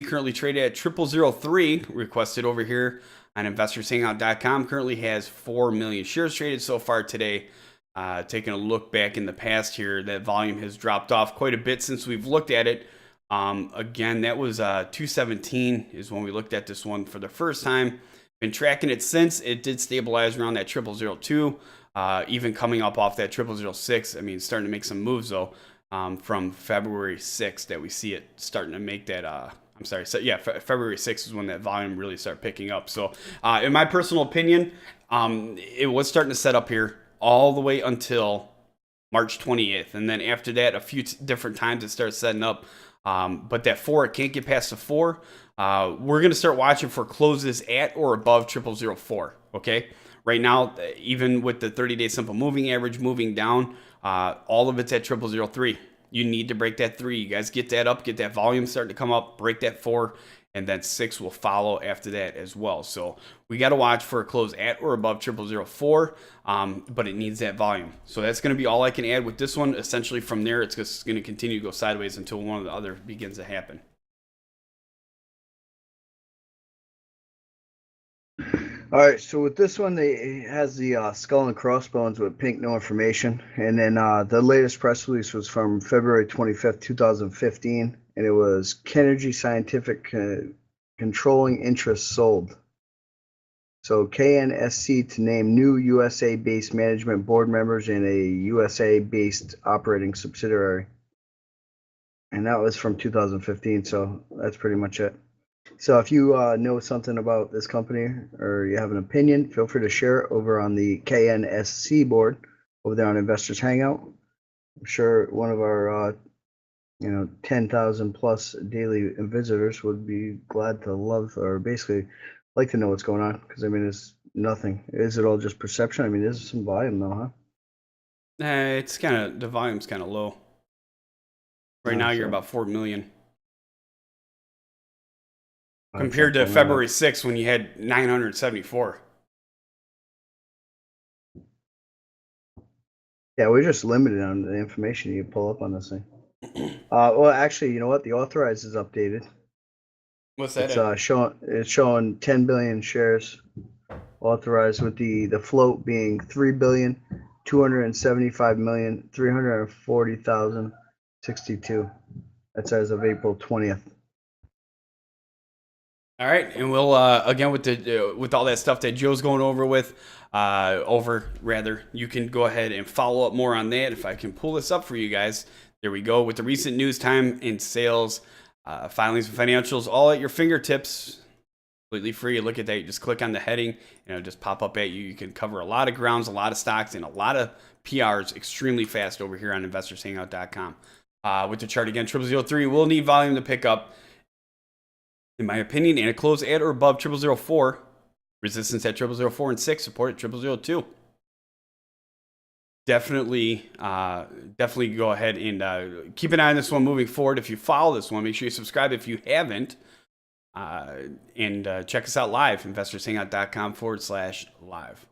Currently traded at 0003, requested over here on investorshangout.com. Currently has 4 million shares traded so far today. Taking a look back in the past here, that volume has dropped off quite a bit since we've looked at it. Again, that was 217 is when we looked at this one for the first time. Been tracking it since. It did stabilize around that 0002, even coming up off that 0006. I mean, starting to make some moves though. From February 6th that we see it starting to make that, I'm sorry, so yeah, February 6th is when that volume really started picking up. So in my personal opinion, it was starting to set up here all the way until March 28th. And then after that, a few different times it starts setting up. But that 4, it can't get past the 4. We're going to start watching for closes at or above 0004. Okay. Right now, even with the 30-day simple moving average moving down, all of it's at 0003. You need to break that 3. You guys get that up, get that volume starting to come up, break that 4, and then 6 will follow after that as well. So we got to watch for a close at or above 0004, but it needs that volume. So that's going to be all I can add with this one. Essentially from there, it's just going to continue to go sideways until one of the other begins to happen. All right, so with this one, it has the skull and crossbones with pink no information. And then the latest press release was from February 25th, 2015, and it was Kenergy Scientific controlling interest sold. So KNSC to name new USA-based management board members in a USA-based operating subsidiary. And that was from 2015, so that's pretty much it. So if you know something about this company or you have an opinion, feel free to share it over on the KNSC board over there on Investors Hangout. I'm sure one of our 10,000 plus daily visitors would be glad to love or basically like to know what's going on, because I mean, it's nothing. Is it all just perception? I mean, there's some volume though, huh? It's kind of, the volume's kind of low. Right now, you're about 4 million. Compared to February 6th when you had 974. Yeah, we're just limited on the information you pull up on this thing. Well, actually, you know what? The authorized is updated. What's that? It's showing 10 billion shares authorized, with the float being 3,275,340,062. That's as of April 20th. All right, and we'll again with all that stuff that Joe's going over with, you can go ahead and follow up more on that. If I can pull this up for you guys, there we go, with the recent news, time and sales, filings and financials, all at your fingertips, completely free. You look at that, you just click on the heading, and it'll just pop up at you. You can cover a lot of grounds, a lot of stocks, and a lot of PRs extremely fast over here on investorshangout.com. With the chart again, 0003 will need volume to pick up, in my opinion, and a close at or above 0004. Resistance at 0004 and 6, support at 0002. Definitely go ahead and keep an eye on this one moving forward. If you follow this one, make sure you subscribe if you haven't. And check us out live, investorshangout.com/live.